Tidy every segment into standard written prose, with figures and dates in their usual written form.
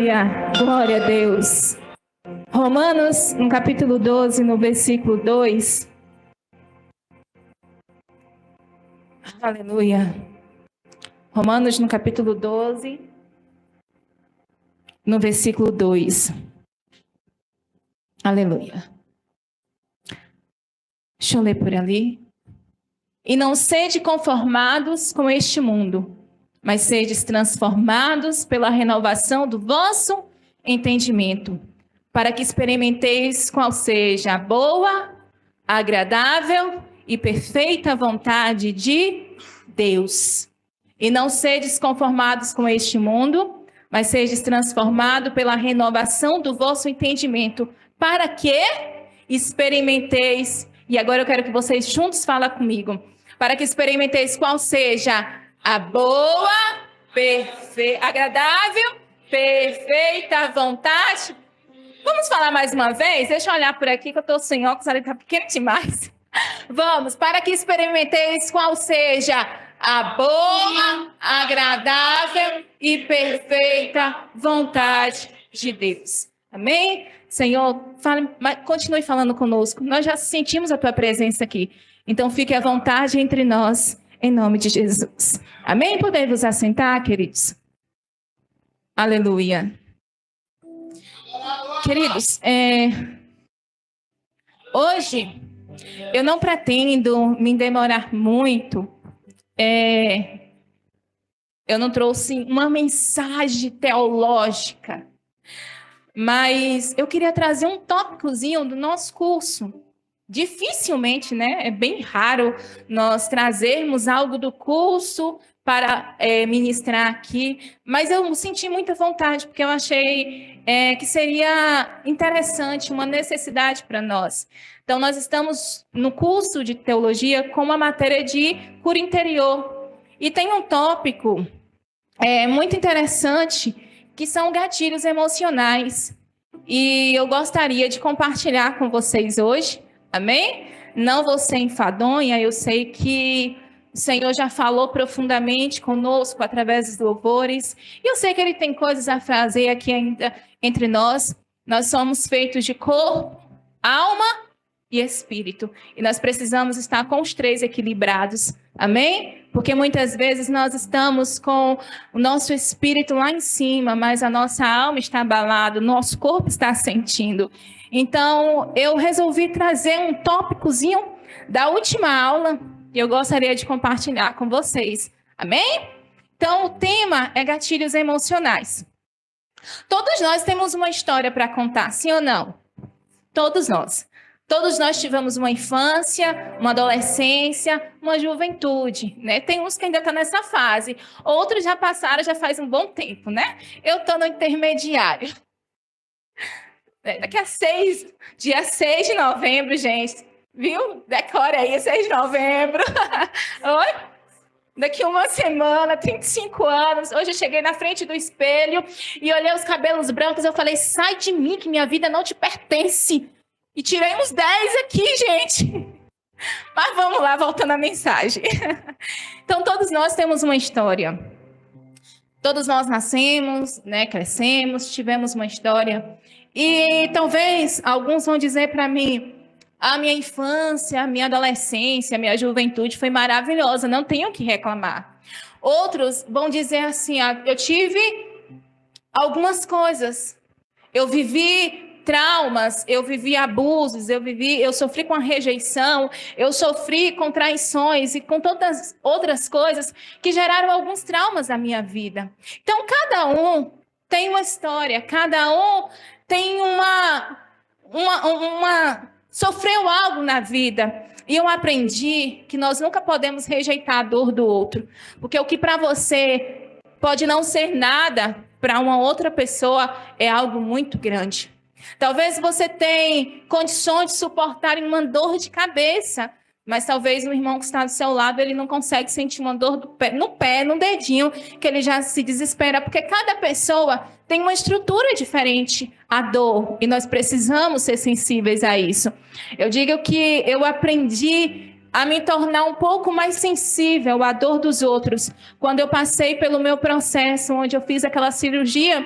Aleluia, glória a Deus. Romanos, no capítulo 12, no versículo 2. Aleluia. Romanos, no capítulo 12, no versículo 2. Aleluia. Deixa eu ler por ali. E não sede conformados com este mundo, mas sedes transformados pela renovação do vosso entendimento, para que experimenteis qual seja a boa, agradável e perfeita vontade de Deus. E não sedes conformados com este mundo, mas sedes transformados pela renovação do vosso entendimento, para que experimenteis, e agora eu quero que vocês juntos falem comigo, para que experimenteis qual seja a boa, agradável, perfeita vontade. Vamos falar mais uma vez? Deixa eu olhar por aqui que eu estou sem óculos, ali está pequeno demais. Vamos, para que experimenteis qual seja a boa, agradável e perfeita vontade de Deus. Amém? Senhor, continue falando conosco. Nós já sentimos a tua presença aqui. Então, fique à vontade entre nós, em nome de Jesus. Amém? Podemos assentar, queridos? Aleluia. Queridos, hoje eu não pretendo me demorar muito. Eu não trouxe uma mensagem teológica, mas eu queria trazer um tópicozinho do nosso curso. Dificilmente, né? É bem raro nós trazermos algo do curso para ministrar aqui, mas eu senti muita vontade, porque eu achei que seria interessante, uma necessidade para nós. Então, nós estamos no curso de teologia com a matéria de cura interior. E tem um tópico muito interessante, que são gatilhos emocionais. E eu gostaria de compartilhar com vocês hoje. Amém? Não vou ser enfadonha, eu sei que o Senhor já falou profundamente conosco através dos louvores. E eu sei que Ele tem coisas a fazer aqui ainda entre nós. Nós somos feitos de corpo, alma e espírito. E nós precisamos estar com os três equilibrados. Amém? Porque muitas vezes nós estamos com o nosso espírito lá em cima, mas a nossa alma está abalada, o nosso corpo está sentindo. Então, eu resolvi trazer um tópicozinho da última aula e eu gostaria de compartilhar com vocês. Amém? Então, o tema é gatilhos emocionais. Todos nós temos uma história para contar, sim ou não? Todos nós. Todos nós tivemos uma infância, uma adolescência, uma juventude, né? Tem uns que ainda estão nessa fase, outros já passaram, já faz um bom tempo, né? Eu estou no intermediário. Daqui a dia 6 de novembro, gente, viu? Decore aí, 6 de novembro. Oi? Daqui uma semana, 35 anos, hoje eu cheguei na frente do espelho e olhei os cabelos brancos, eu falei, sai de mim, que minha vida não te pertence. E tirei uns 10 aqui, gente. Mas vamos lá, voltando à mensagem. Então, todos nós temos uma história. Todos nós nascemos, né, crescemos, tivemos uma história. E talvez alguns vão dizer para mim, a minha infância, a minha adolescência, a minha juventude foi maravilhosa, não tenho o que reclamar. Outros vão dizer assim, eu tive algumas coisas, eu vivi traumas, eu vivi abusos, eu sofri com a rejeição, eu sofri com traições e com todas outras coisas que geraram alguns traumas na minha vida. Então, cada um tem uma história, cada um tem sofreu algo na vida. E eu aprendi que nós nunca podemos rejeitar a dor do outro. Porque o que para você pode não ser nada, para uma outra pessoa é algo muito grande. Talvez você tenha condições de suportar uma dor de cabeça, mas talvez o irmão que está do seu lado, ele não consegue sentir uma dor no pé, no dedinho, que ele já se desespera, porque cada pessoa tem uma estrutura diferente à dor, e nós precisamos ser sensíveis a isso. Eu digo que eu aprendi a me tornar um pouco mais sensível à dor dos outros, quando eu passei pelo meu processo, onde eu fiz aquela cirurgia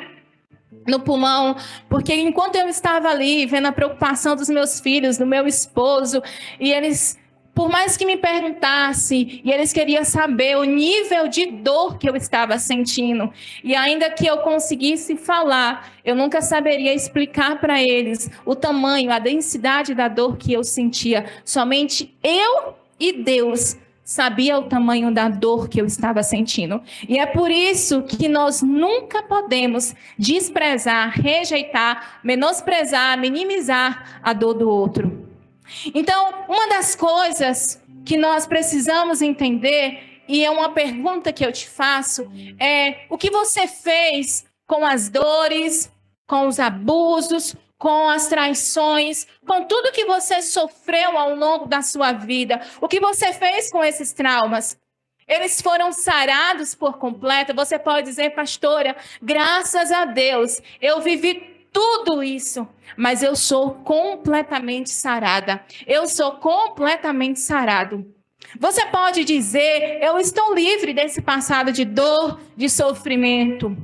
no pulmão, porque enquanto eu estava ali vendo a preocupação dos meus filhos, do meu esposo, e eles, por mais que me perguntassem, e eles queriam saber o nível de dor que eu estava sentindo, e ainda que eu conseguisse falar, eu nunca saberia explicar para eles o tamanho, a densidade da dor que eu sentia. Somente eu e Deus sabia o tamanho da dor que eu estava sentindo. E é por isso que nós nunca podemos desprezar, rejeitar, menosprezar, minimizar a dor do outro. Então, uma das coisas que nós precisamos entender, e é uma pergunta que eu te faço, é o que você fez com as dores, com os abusos, com as traições, com tudo que você sofreu ao longo da sua vida. O que você fez com esses traumas? Eles foram sarados por completo? Você pode dizer, pastora, graças a Deus, eu vivi tudo isso, mas eu sou completamente sarada. Eu sou completamente sarado. Você pode dizer, eu estou livre desse passado de dor, de sofrimento.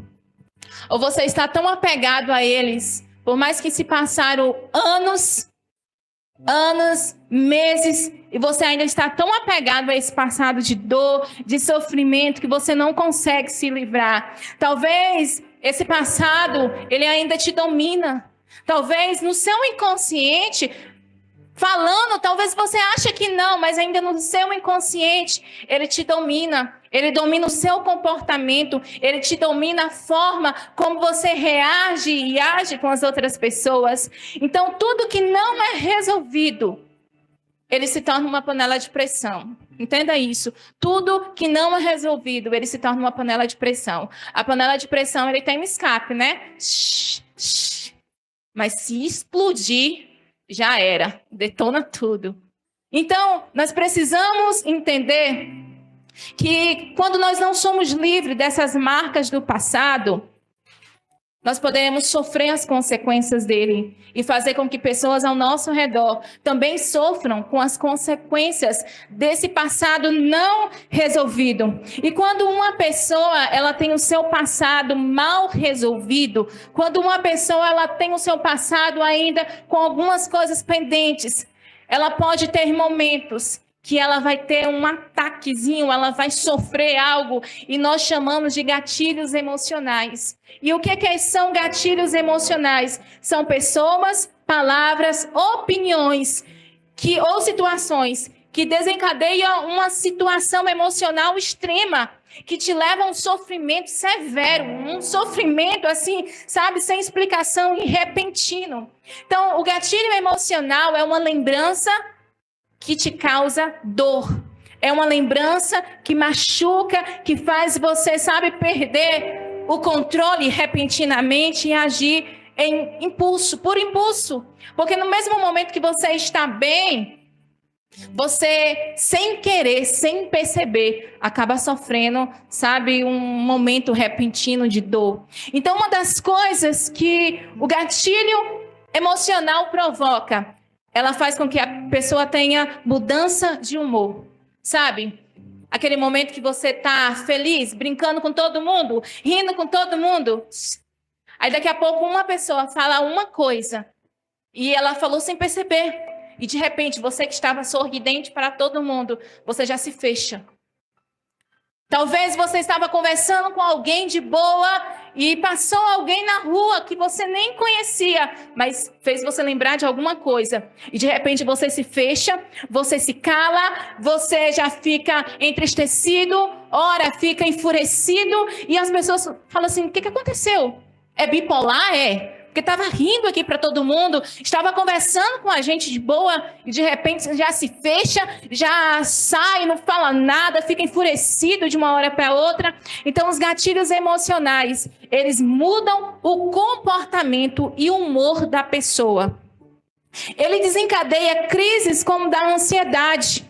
Ou você está tão apegado a eles, por mais que se passaram anos, meses, e você ainda está tão apegado a esse passado de dor, de sofrimento, que você não consegue se livrar. Talvez esse passado, ele ainda te domina. Talvez no seu inconsciente, falando, talvez você ache que não, mas ainda no seu inconsciente, ele te domina. Ele domina o seu comportamento, ele te domina a forma como você reage e age com as outras pessoas. Então, tudo que não é resolvido, ele se torna uma panela de pressão. Entenda isso. Tudo que não é resolvido, ele se torna uma panela de pressão. A panela de pressão, ele tem um escape, né? Mas se explodir, já era. Detona tudo. Então, nós precisamos entender que quando nós não somos livres dessas marcas do passado, nós podemos sofrer as consequências dele e fazer com que pessoas ao nosso redor também sofram com as consequências desse passado não resolvido. E quando uma pessoa ela tem o seu passado mal resolvido, quando uma pessoa ela tem o seu passado ainda com algumas coisas pendentes, ela pode ter momentos que ela vai ter um ataquezinho, ela vai sofrer algo, e nós chamamos de gatilhos emocionais. E o que são gatilhos emocionais? São pessoas, palavras, opiniões ou situações que desencadeiam uma situação emocional extrema, que te leva a um sofrimento severo, um sofrimento assim, sabe, sem explicação e repentino. Então, o gatilho emocional é uma lembrança que te causa dor. É uma lembrança que machuca, que faz você, sabe, perder o controle repentinamente e agir em impulso, por impulso. Porque no mesmo momento que você está bem, você, sem querer, sem perceber, acaba sofrendo, sabe, um momento repentino de dor. Então, uma das coisas que o gatilho emocional provoca, ela faz com que a pessoa tenha mudança de humor, sabe? Aquele momento que você tá feliz, brincando com todo mundo, rindo com todo mundo. Aí daqui a pouco uma pessoa fala uma coisa e ela falou sem perceber. E de repente você que estava sorridente para todo mundo, você já se fecha. Talvez você estava conversando com alguém de boa e passou alguém na rua que você nem conhecia, mas fez você lembrar de alguma coisa. E de repente você se fecha, você se cala, você já fica entristecido, ora fica enfurecido e as pessoas falam assim, o que aconteceu? É bipolar? É? Porque estava rindo aqui para todo mundo, estava conversando com a gente de boa e de repente já se fecha, já sai, não fala nada, fica enfurecido de uma hora para outra. Então, os gatilhos emocionais, eles mudam o comportamento e o humor da pessoa. Ele desencadeia crises como da ansiedade.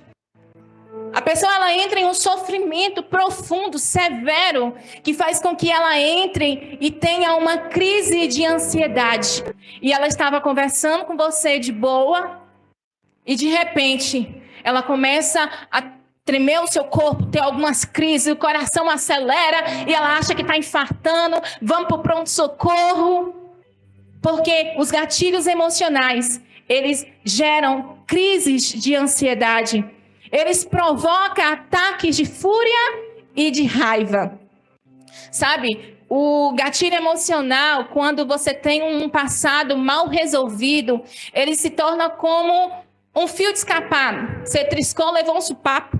A pessoa ela entra em um sofrimento profundo, severo, que faz com que ela entre e tenha uma crise de ansiedade. E ela estava conversando com você de boa e de repente ela começa a tremer o seu corpo, ter algumas crises, o coração acelera e ela acha que está infartando, vamos para o pronto-socorro. Porque os gatilhos emocionais, eles geram crises de ansiedade. Eles provocam ataques de fúria e de raiva. Sabe, o gatilho emocional, quando você tem um passado mal resolvido, ele se torna como um fio de escapado. Você triscou, levou um supapo.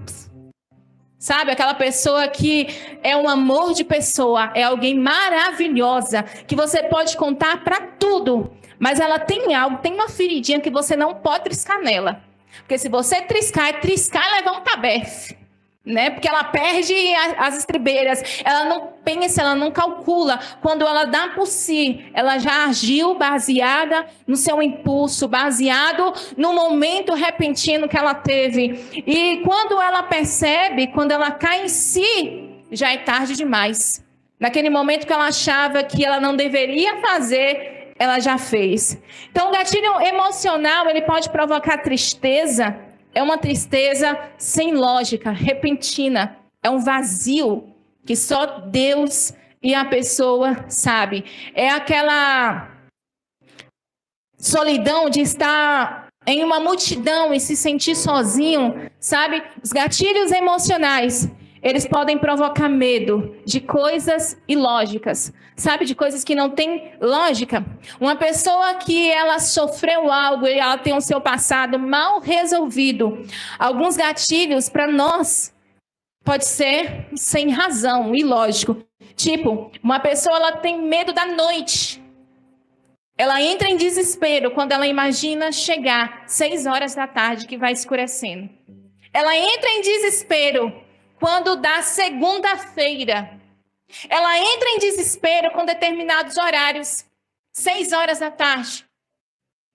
Sabe, aquela pessoa que é um amor de pessoa, é alguém maravilhosa, que você pode contar para tudo, mas ela tem algo, tem uma feridinha que você não pode triscar nela. Porque se você triscar e levar um tabefe, né? Porque ela perde as estribeiras, ela não pensa, ela não calcula. Quando ela dá por si, ela já agiu baseada no seu impulso, baseado no momento repentino que ela teve. E quando ela percebe, quando ela cai em si, já é tarde demais. Naquele momento que ela achava que ela não deveria fazer, ela já fez. Então, o gatilho emocional, ele pode provocar tristeza. É uma tristeza sem lógica, repentina. É um vazio que só Deus e a pessoa sabe. É aquela solidão de estar em uma multidão e se sentir sozinho, sabe? Os gatilhos emocionais, eles podem provocar medo de coisas ilógicas, sabe? De coisas que não têm lógica. Uma pessoa que ela sofreu algo e ela tem o seu passado mal resolvido. Alguns gatilhos para nós pode ser sem razão, ilógico. Tipo, uma pessoa ela tem medo da noite. Ela entra em desespero quando ela imagina chegar 6 horas da tarde que vai escurecendo. Ela entra em desespero quando dá segunda-feira. Ela entra em desespero com determinados horários, 6 horas da tarde.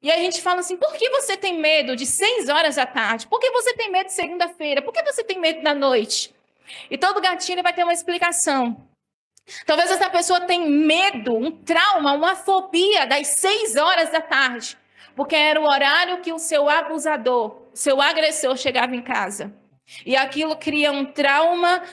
E a gente fala assim, por que você tem medo de 6 horas da tarde? Por que você tem medo de segunda-feira? Por que você tem medo da noite? E todo gatilho vai ter uma explicação. Talvez essa pessoa tenha medo, um trauma, uma fobia das 6 horas da tarde, porque era o horário que o seu abusador, o seu agressor chegava em casa. E aquilo cria um trauma.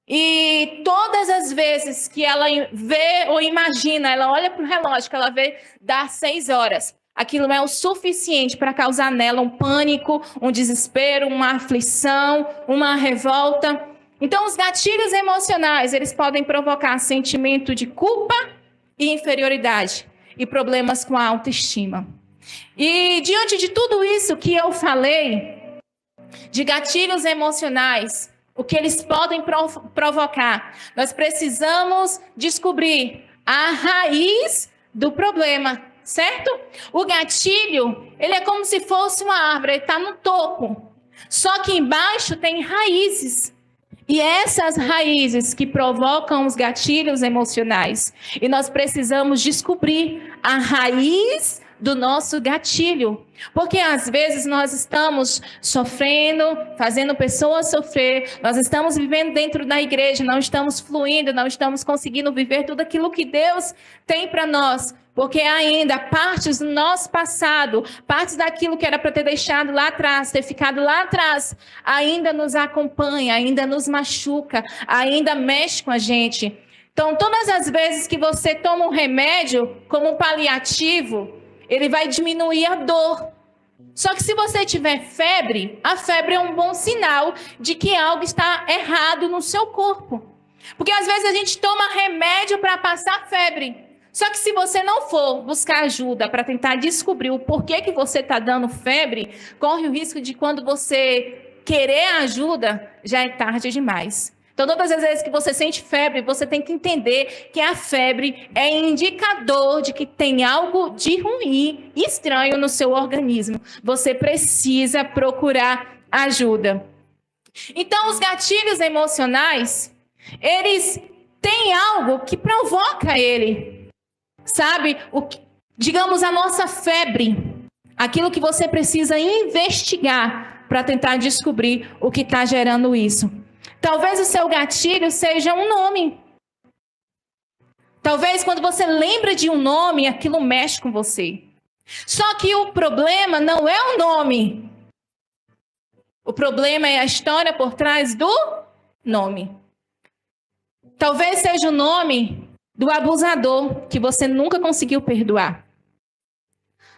E todas as vezes que ela vê ou imagina, ela olha para o relógio, que ela vê dar 6 horas. Aquilo é o suficiente para causar nela um pânico, um desespero, uma aflição, uma revolta. Então, os gatilhos emocionais, eles podem provocar sentimento de culpa e inferioridade e problemas com a autoestima. E diante de tudo isso que eu falei, de gatilhos emocionais, o que eles podem provocar, nós precisamos descobrir a raiz do problema, certo? O gatilho, ele é como se fosse uma árvore, ele está no topo, só que embaixo tem raízes. E essas raízes que provocam os gatilhos emocionais. E nós precisamos descobrir a raiz do nosso gatilho. Porque às vezes nós estamos sofrendo, fazendo pessoas sofrer, nós estamos vivendo dentro da igreja, não estamos fluindo, não estamos conseguindo viver tudo aquilo que Deus tem para nós. Porque ainda partes do nosso passado, partes daquilo que era para ter deixado lá atrás, ter ficado lá atrás, ainda nos acompanha, ainda nos machuca, ainda mexe com a gente. Então, todas as vezes que você toma um remédio como um paliativo, ele vai diminuir a dor. Só que se você tiver febre, a febre é um bom sinal de que algo está errado no seu corpo. Porque às vezes a gente toma remédio para passar febre. Só que se você não for buscar ajuda para tentar descobrir o porquê que você está dando febre, corre o risco de quando você querer ajuda, já é tarde demais. Então, todas as vezes que você sente febre, você tem que entender que a febre é indicador de que tem algo de ruim e estranho no seu organismo. Você precisa procurar ajuda. Então, os gatilhos emocionais, eles têm algo que provoca ele. Sabe, digamos, a nossa febre, aquilo que você precisa investigar para tentar descobrir o que está gerando isso. Talvez o seu gatilho seja um nome. Talvez quando você lembra de um nome, aquilo mexe com você. Só que o problema não é o nome. O problema é a história por trás do nome. Talvez seja o nome do abusador que você nunca conseguiu perdoar.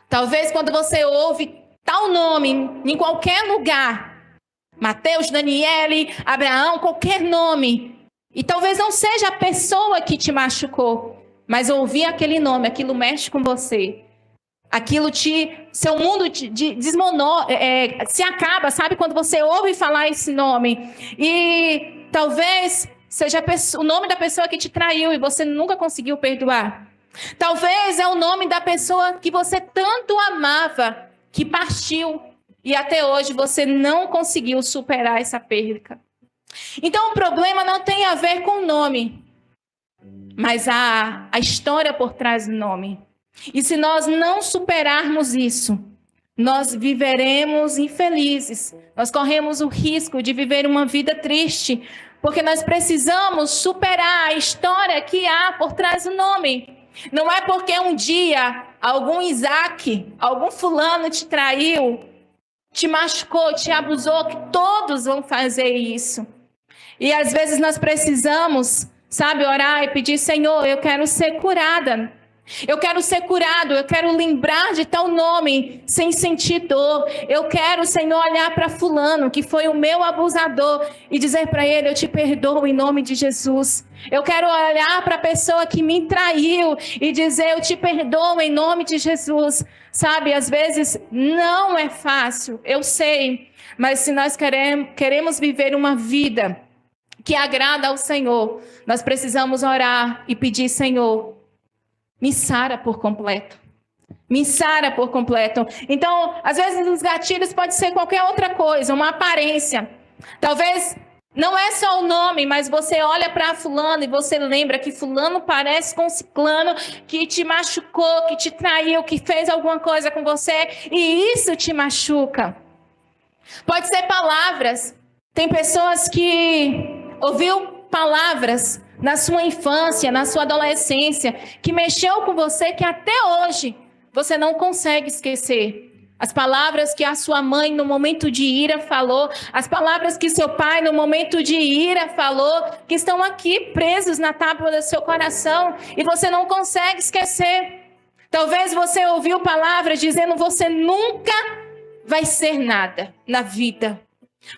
Talvez quando você ouve tal nome em qualquer lugar, Mateus, Daniele, Abraão, qualquer nome, e talvez não seja a pessoa que te machucou, mas ouvir aquele nome, aquilo mexe com você. Aquilo seu mundo desmonou, se acaba, sabe? Quando você ouve falar esse nome. E talvez seja o nome da pessoa que te traiu e você nunca conseguiu perdoar. Talvez é o nome da pessoa que você tanto amava, que partiu. E até hoje você não conseguiu superar essa perda. Então o problema não tem a ver com o nome, mas a história por trás do nome. E se nós não superarmos isso, nós viveremos infelizes. Nós corremos o risco de viver uma vida triste, porque nós precisamos superar a história que há por trás do nome. Não é porque um dia algum Isaac, algum fulano te traiu, te machucou, te abusou, que todos vão fazer isso. E às vezes nós precisamos, sabe, orar e pedir: Senhor, eu quero ser curada. Eu quero ser curado, eu quero lembrar de tal nome sem sentir dor. Eu quero, Senhor, olhar para fulano, que foi o meu abusador, e dizer para ele: eu te perdoo em nome de Jesus. Eu quero olhar para a pessoa que me traiu e dizer: eu te perdoo em nome de Jesus. Sabe, às vezes não é fácil, eu sei, mas se nós queremos viver uma vida que agrada ao Senhor, nós precisamos orar e pedir: Senhor, me sara por completo. Me sara por completo. Então, às vezes os gatilhos pode ser qualquer outra coisa, uma aparência. Talvez não é só o nome, mas você olha para fulano e você lembra que fulano parece com ciclano, que te machucou, que te traiu, que fez alguma coisa com você, e isso te machuca. Pode ser palavras. Tem pessoas que ouviu palavras na sua infância, na sua adolescência, que mexeu com você, que até hoje você não consegue esquecer. As palavras que a sua mãe no momento de ira falou, as palavras que seu pai no momento de ira falou, que estão aqui presos na tábua do seu coração e você não consegue esquecer. Talvez você ouviu palavras dizendo: você nunca vai ser nada na vida.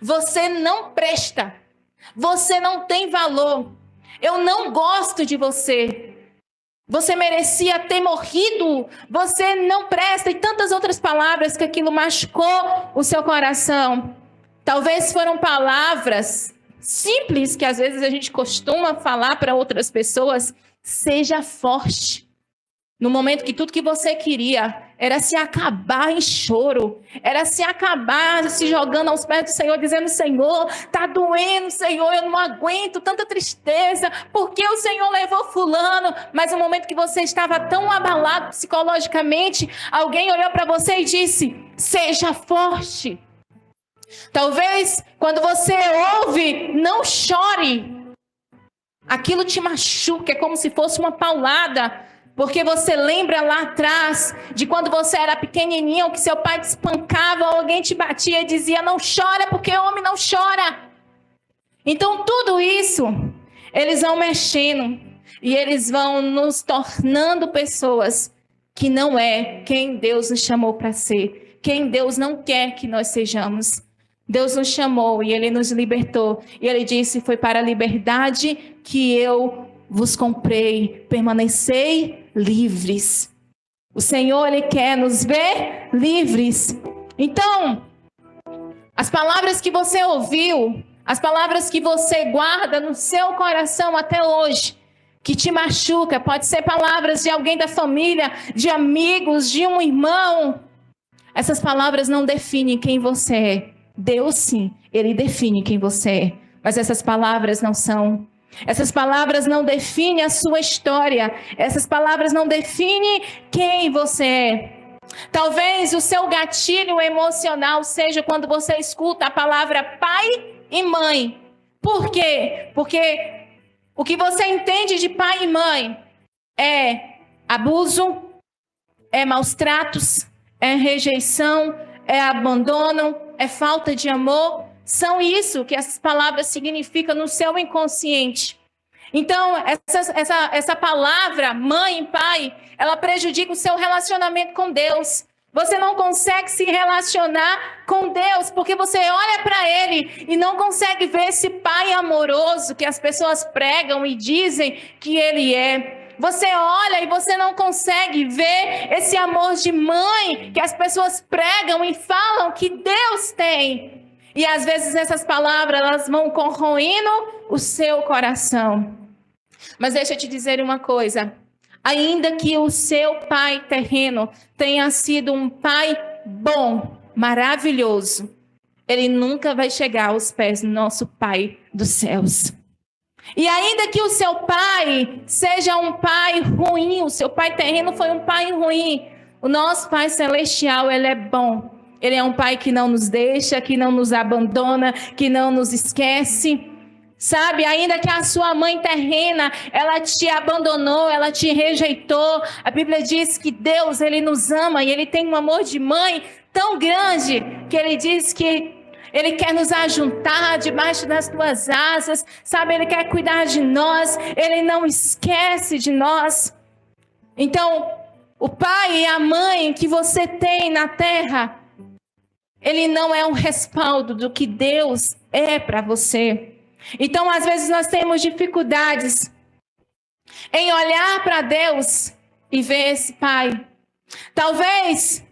Você não presta. Você não tem valor. Eu não gosto de você. Você merecia ter morrido. Você não presta. E tantas outras palavras que aquilo machucou o seu coração. Talvez foram palavras simples que às vezes a gente costuma falar para outras pessoas. Seja forte. No momento que tudo que você queria era se acabar em choro, era se acabar se jogando aos pés do Senhor, dizendo: Senhor, está doendo, Senhor, eu não aguento tanta tristeza, porque o Senhor levou fulano. Mas no momento que você estava tão abalado psicologicamente, alguém olhou para você e disse: seja forte. Talvez quando você ouve, não chore, aquilo te machuca, é como se fosse uma paulada. Porque você lembra lá atrás de quando você era pequenininho, que seu pai te espancava, alguém te batia e dizia: não chora, porque homem não chora. Então tudo isso, eles vão mexendo e eles vão nos tornando pessoas que não é quem Deus nos chamou para ser, quem Deus não quer que nós sejamos. Deus nos chamou e Ele nos libertou. E Ele disse: foi para a liberdade que eu vos comprei, permanecei livres. O Senhor, Ele quer nos ver livres. Então, as palavras que você ouviu, as palavras que você guarda no seu coração até hoje, que te machuca, pode ser palavras de alguém da família, de amigos, de um irmão. Essas palavras não definem quem você é. Deus, sim, Ele define quem você é. Mas essas palavras não são. Essas palavras não definem a sua história. Essas palavras não definem quem você é. Talvez o seu gatilho emocional seja quando você escuta a palavra pai e mãe. Por quê? Porque o que você entende de pai e mãe é abuso, é maus tratos, é rejeição, é abandono, é falta de amor? São isso que essas palavras significam no seu inconsciente. Então, essa palavra, mãe e pai, ela prejudica o seu relacionamento com Deus. Você não consegue se relacionar com Deus, porque você olha para Ele e não consegue ver esse pai amoroso que as pessoas pregam e dizem que Ele é. Você olha e você não consegue ver esse amor de mãe que as pessoas pregam e falam que Deus tem. E às vezes essas palavras, elas vão corroendo o seu coração. Mas deixa eu te dizer uma coisa. Ainda que o seu pai terreno tenha sido um pai bom, maravilhoso, ele nunca vai chegar aos pés do nosso Pai dos céus. E ainda que o seu pai seja um pai ruim, o seu pai terreno foi um pai ruim, o nosso Pai celestial, ele é bom. Ele é um pai que não nos deixa, que não nos abandona, que não nos esquece. Sabe, ainda que a sua mãe terrena, ela te abandonou, ela te rejeitou. A Bíblia diz que Deus, Ele nos ama e Ele tem um amor de mãe tão grande que Ele diz que Ele quer nos ajuntar debaixo das tuas asas. Sabe, Ele quer cuidar de nós, Ele não esquece de nós. Então, o pai e a mãe que você tem na terra, ele não é um respaldo do que Deus é para você. Então, às vezes, nós temos dificuldades em olhar para Deus e ver esse Pai. Talvez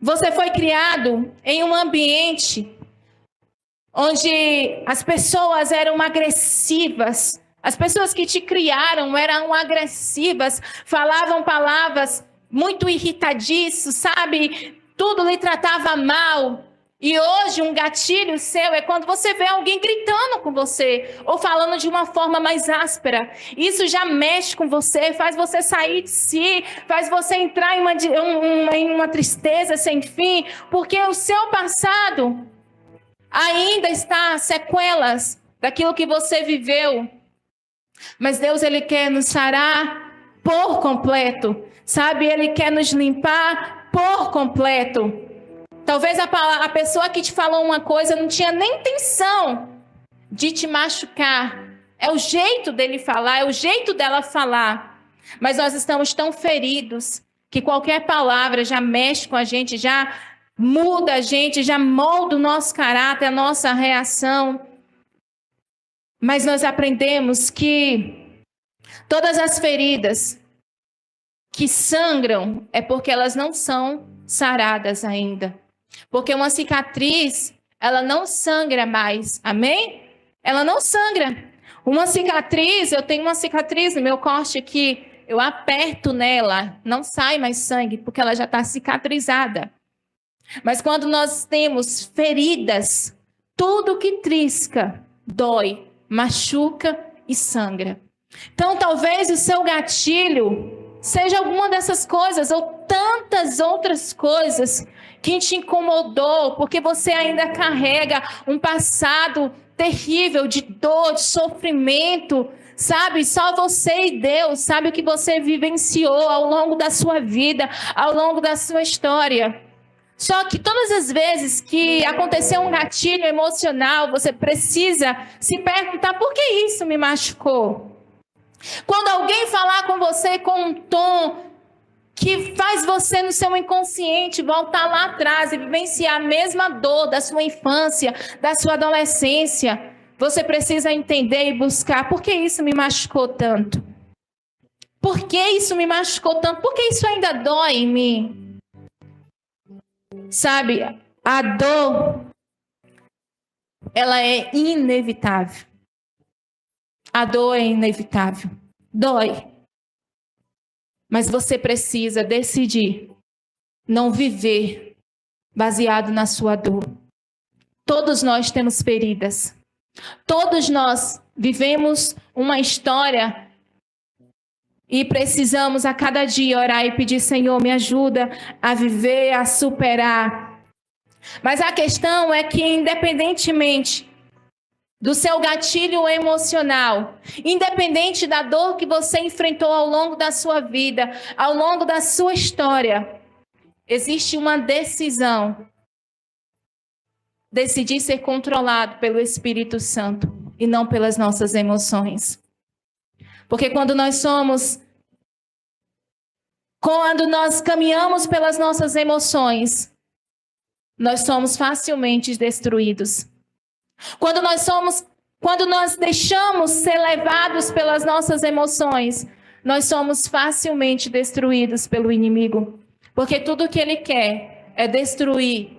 você foi criado em um ambiente onde as pessoas eram agressivas. As pessoas que te criaram eram agressivas, falavam palavras muito irritadiças, sabe? Tudo lhe tratava mal. E hoje um gatilho seu é quando você vê alguém gritando com você ou falando de uma forma mais áspera. Isso já mexe com você, faz você sair de si, faz você entrar em uma tristeza sem fim, porque o seu passado ainda está sequelas daquilo que você viveu. Mas Deus, Ele quer nos sarar por completo, sabe? Ele quer nos limpar por completo. Talvez a pessoa que te falou uma coisa não tinha nem intenção de te machucar. É o jeito dele falar, é o jeito dela falar. Mas nós estamos tão feridos que qualquer palavra já mexe com a gente, já muda a gente, já molda o nosso caráter, a nossa reação. Mas nós aprendemos que todas as feridas que sangram é porque elas não são saradas ainda. Porque uma cicatriz, ela não sangra mais, amém? Ela não sangra. Uma cicatriz, eu tenho uma cicatriz no meu corte aqui, eu aperto nela, não sai mais sangue, porque ela já está cicatrizada. Mas quando nós temos feridas, tudo que trisca, dói, machuca e sangra. Então, talvez o seu gatilho seja alguma dessas coisas, ou tantas outras coisas que te incomodou, porque você ainda carrega um passado terrível de dor, de sofrimento, sabe? Só você e Deus sabe o que você vivenciou ao longo da sua vida, ao longo da sua história. Só que todas as vezes que aconteceu um gatilho emocional, você precisa se perguntar: por que isso me machucou? Quando alguém falar com você com um tom que faz você no seu inconsciente voltar lá atrás e vivenciar a mesma dor da sua infância, da sua adolescência, você precisa entender e buscar: por que isso me machucou tanto? Por que isso me machucou tanto? Por que isso ainda dói em mim? Sabe, a dor, ela é inevitável. A dor é inevitável. Dói. Mas você precisa decidir não viver baseado na sua dor. Todos nós temos feridas. Todos nós vivemos uma história e precisamos a cada dia orar e pedir: Senhor, me ajuda a viver, a superar. Mas a questão é que, independentemente do seu gatilho emocional, independente da dor que você enfrentou ao longo da sua vida, ao longo da sua história, existe uma decisão decidir ser controlado pelo Espírito Santo e não pelas nossas emoções. Porque quando nós caminhamos pelas nossas emoções, nós somos facilmente destruídos. Quando nós deixamos ser levados pelas nossas emoções, nós somos facilmente destruídos pelo inimigo. Porque tudo que ele quer é destruir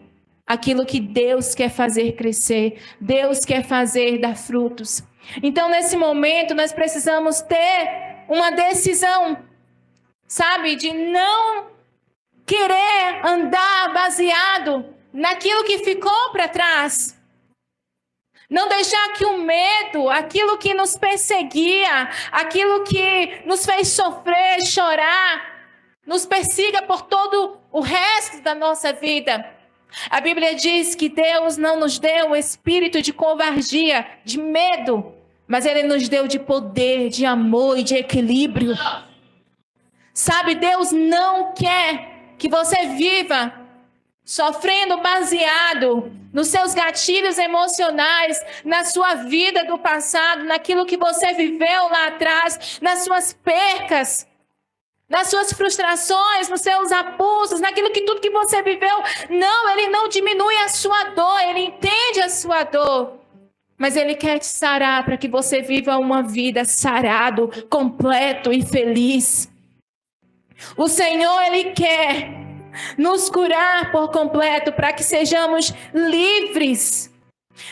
aquilo que Deus quer fazer crescer, Deus quer fazer dar frutos. Então, nesse momento, nós precisamos ter uma decisão, sabe, de não querer andar baseado naquilo que ficou para trás. Não deixar que o medo, aquilo que nos perseguia, aquilo que nos fez sofrer, chorar, nos persiga por todo o resto da nossa vida. A Bíblia diz que Deus não nos deu o espírito de covardia, de medo, mas Ele nos deu de poder, de amor e de equilíbrio. Sabe, Deus não quer que você viva sofrendo baseado nos seus gatilhos emocionais, na sua vida do passado, naquilo que você viveu lá atrás, nas suas percas, nas suas frustrações, nos seus abusos, naquilo que tudo que você viveu. Não, Ele não diminui a sua dor, Ele entende a sua dor. Mas Ele quer te sarar para que você viva uma vida sarado, completo e feliz. O Senhor, Ele quer nos curar por completo para que sejamos livres.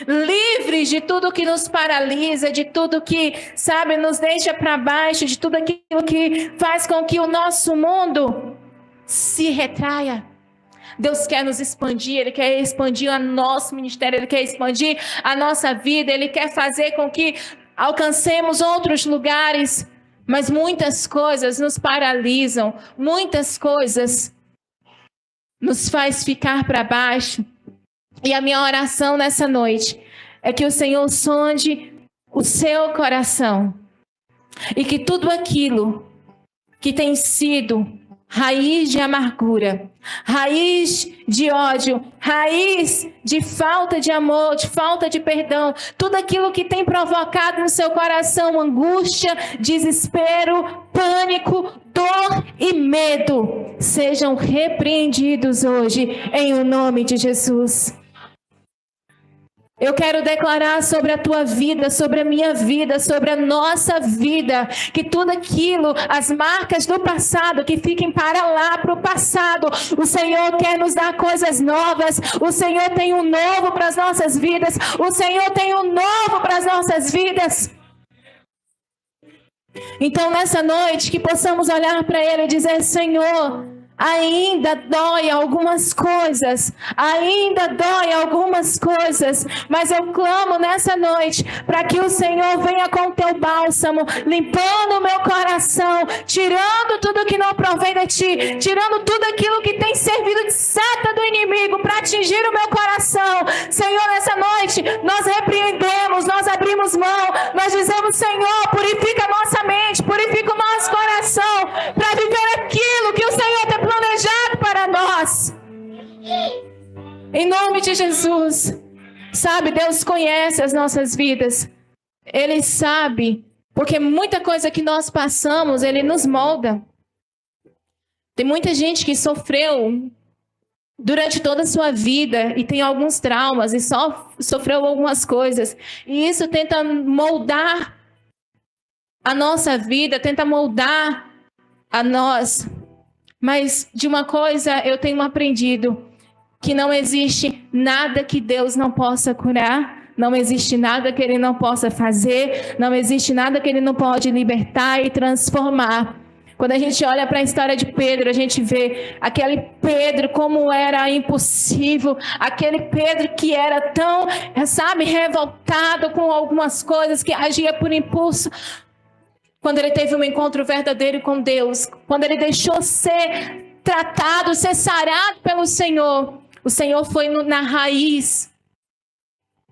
Livres de tudo que nos paralisa, de tudo que, sabe, nos deixa para baixo, de tudo aquilo que faz com que o nosso mundo se retraia. Deus quer nos expandir, Ele quer expandir o nosso ministério, Ele quer expandir a nossa vida, Ele quer fazer com que alcancemos outros lugares, mas muitas coisas nos paralisam, muitas coisas nos faz ficar para baixo. E a minha oração nessa noite é que o Senhor sonde o seu coração e que tudo aquilo que tem sido raiz de amargura, raiz de ódio, raiz de falta de amor, de falta de perdão, tudo aquilo que tem provocado no seu coração angústia, desespero, pânico, dor e medo, sejam repreendidos hoje em o nome de Jesus. Eu quero declarar sobre a tua vida, sobre a minha vida, sobre a nossa vida, que tudo aquilo, as marcas do passado, que fiquem para lá, para o passado. O Senhor quer nos dar coisas novas. O Senhor tem um novo para as nossas vidas. O Senhor tem um novo para as nossas vidas. Então, nessa noite, que possamos olhar para Ele e dizer: Senhor, ainda dói algumas coisas, mas eu clamo nessa noite para que o Senhor venha com o teu bálsamo, limpando o meu coração, tirando tudo que não provém de ti, tirando tudo aquilo que tem servido de seta do inimigo para atingir o meu coração. Senhor, nessa noite nós repreendemos, nós abrimos mão, nós dizemos: Senhor, purifica a nossa mente, purifica o nosso coração para viver aquilo que o Senhor tem planejado para nós. Em nome de Jesus. Sabe, Deus conhece as nossas vidas. Ele sabe, porque muita coisa que nós passamos, Ele nos molda. Tem muita gente que sofreu durante toda a sua vida e tem alguns traumas e só sofreu algumas coisas. E isso tenta moldar a nossa vida, tenta moldar a nós. Mas de uma coisa eu tenho aprendido, que não existe nada que Deus não possa curar, não existe nada que Ele não possa fazer, não existe nada que Ele não pode libertar e transformar. Quando a gente olha para a história de Pedro, a gente vê aquele Pedro como era impossível, aquele Pedro que era tão, sabe, revoltado com algumas coisas, que agia por impulso. Quando ele teve um encontro verdadeiro com Deus, quando ele deixou ser tratado, ser sarado pelo Senhor, o Senhor foi na raiz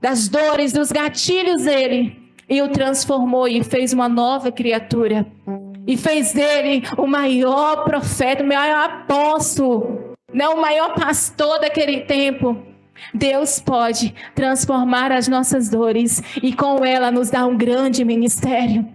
das dores, dos gatilhos dele, e o transformou e fez uma nova criatura. E fez dele o maior profeta, o maior apóstolo, né? O maior pastor daquele tempo. Deus pode transformar as nossas dores e com ela nos dar um grande ministério.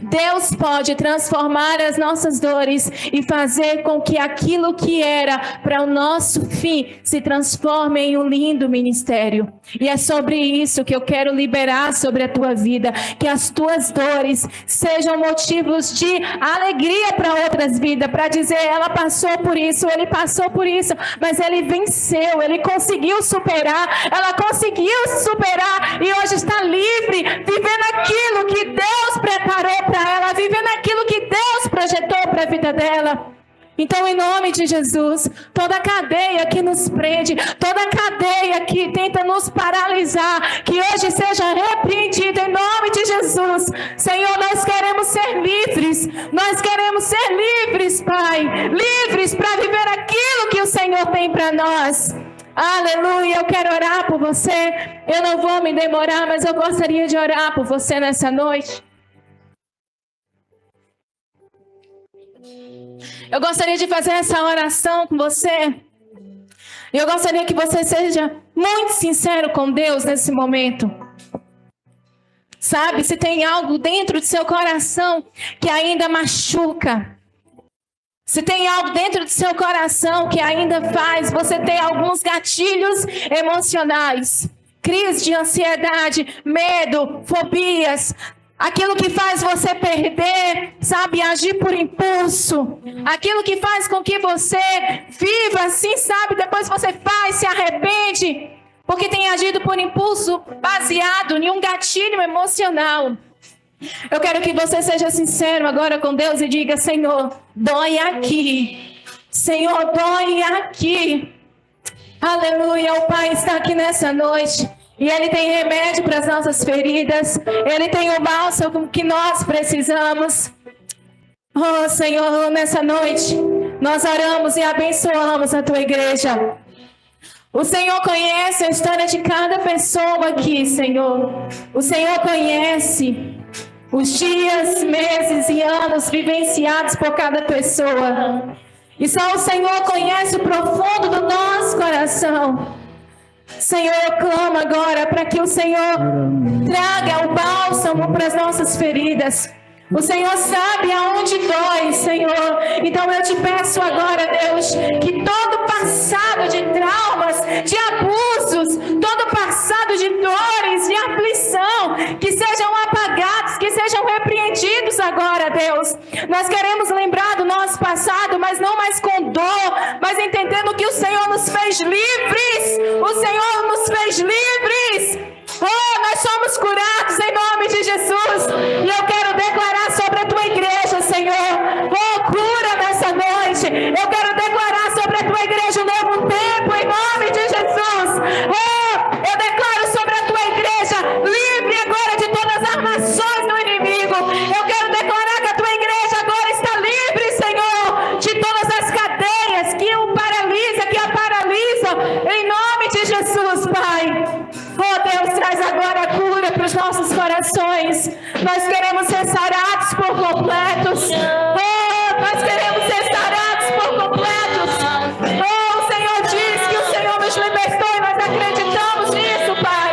Deus pode transformar as nossas dores e fazer com que aquilo que era para o nosso fim se transforme em um lindo ministério. E é sobre isso que eu quero liberar sobre a tua vida, que as tuas dores sejam motivos de alegria para outras vidas, para dizer, ela passou por isso, ele passou por isso, mas ele venceu, ele conseguiu superar, ela conseguiu superar e hoje está livre, vivendo aquilo que Deus preparou para ela, vivendo aquilo que Deus projetou para a vida dela. Então, em nome de Jesus, toda cadeia que nos prende, toda cadeia que tenta nos paralisar, que hoje seja repreendida em nome de Jesus. Senhor, nós queremos ser livres, Pai, livres para viver aquilo que o Senhor tem para nós. Aleluia, eu quero orar por você. Eu não vou me demorar, mas eu gostaria de orar por você nessa noite. Eu gostaria de fazer essa oração com você. Eu gostaria que você seja muito sincero com Deus nesse momento. Sabe, se tem algo dentro do seu coração que ainda machuca, se tem algo dentro do seu coração que ainda faz você ter alguns gatilhos emocionais, crise de ansiedade, medo, fobias, aquilo que faz você perder, sabe, agir por impulso, aquilo que faz com que você viva assim, sabe, depois você faz, se arrepende, porque tem agido por impulso baseado em um gatilho emocional. Eu quero que você seja sincero agora com Deus e diga, Senhor, dói aqui, Senhor, dói aqui. Aleluia, o Pai está aqui nessa noite. E Ele tem remédio para as nossas feridas. Ele tem o bálsamo que nós precisamos. Oh, Senhor, nessa noite, nós oramos e abençoamos a Tua igreja. O Senhor conhece a história de cada pessoa aqui, Senhor. O Senhor conhece os dias, meses e anos vivenciados por cada pessoa. E só o Senhor conhece o profundo do nosso coração. Senhor, eu clamo agora para que o Senhor traga o bálsamo para as nossas feridas. O Senhor sabe aonde dói, Senhor. Então eu te peço agora, Deus, que todo passado de traumas, de abusos, todo passado de dores, de aflição, que sejam apagados, que sejam repreendidos agora, Deus. Nós queremos lembrar do nosso passado, mas não mais com dor, mas entendendo que o Senhor nos fez livres. O Senhor nos fez livres. Oh, nós somos curados em nome de Jesus. E eu quero declarar sobre a tua igreja, Senhor. Oh, cura nessa noite. Eu quero declarar sobre a tua igreja um novo tempo em nome de Jesus. Oh, eu declaro sobre a tua igreja livre agora de todas as armações do inimigo. Eu quero declarar que a tua igreja agora está livre, Senhor, de todas as cadeias que o paralisam, que a paralisam. Em nome de Jesus, Pai. Oh, Deus, traz agora a cura para os nossos corações. Nós queremos ser sarados por completos. Oh, nós queremos ser sarados por completos. Oh, o Senhor diz que o Senhor nos libertou e nós acreditamos nisso, Pai.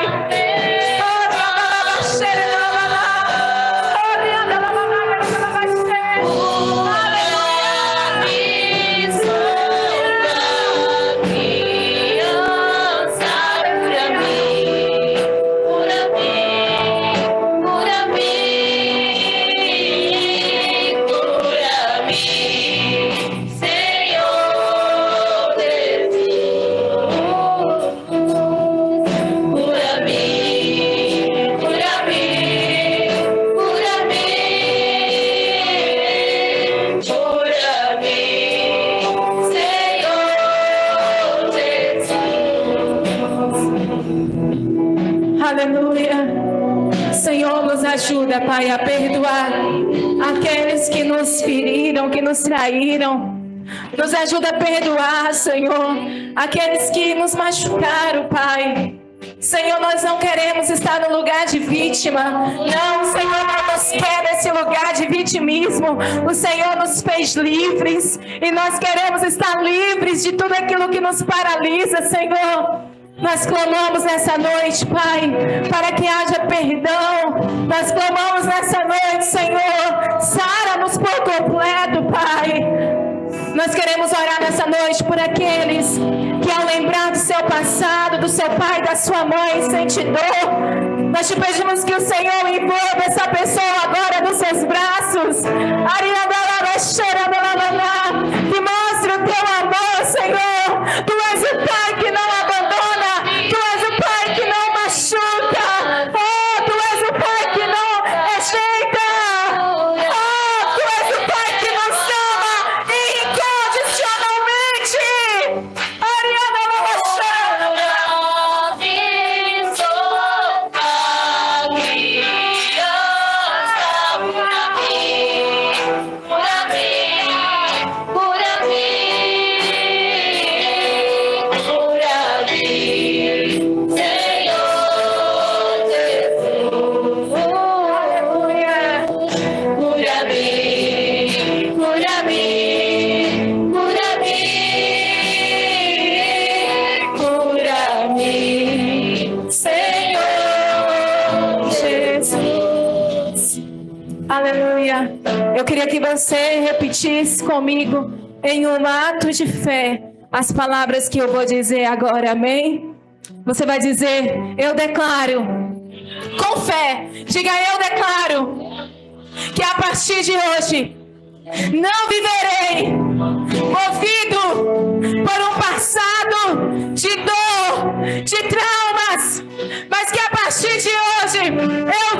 Aleluia. Senhor, nos ajuda, Pai, a perdoar aqueles que nos feriram, que nos traíram. Nos ajuda a perdoar, Senhor, aqueles que nos machucaram, Pai. Senhor, nós não queremos estar no lugar de vítima. Não, Senhor, não nos quer nesse lugar de vitimismo. O Senhor nos fez livres e nós queremos estar livres de tudo aquilo que nos paralisa, Senhor. Nós clamamos nessa noite, Pai, para que haja perdão. Nós clamamos nessa noite, Senhor, sara-nos por completo, Pai. Nós queremos orar nessa noite por aqueles que, ao lembrar do seu passado, do seu pai, da sua mãe, sente dor. Nós te pedimos que o Senhor envolva essa pessoa agora nos seus braços. Que mostre o teu amor, Senhor. Tu és o Pai que não abandona. Tu és o Pai que não machuca. Oh, tu és o Pai que não rejeita. Oh, tu és o Pai que nos ama incondicionalmente. Aleluia. Eu queria que você repetisse comigo em um ato de fé as palavras que eu vou dizer agora, amém? Você vai dizer: eu declaro, com fé, diga: eu declaro que a partir de hoje não viverei movido por um passado de dor, de traumas, mas que a partir de hoje eu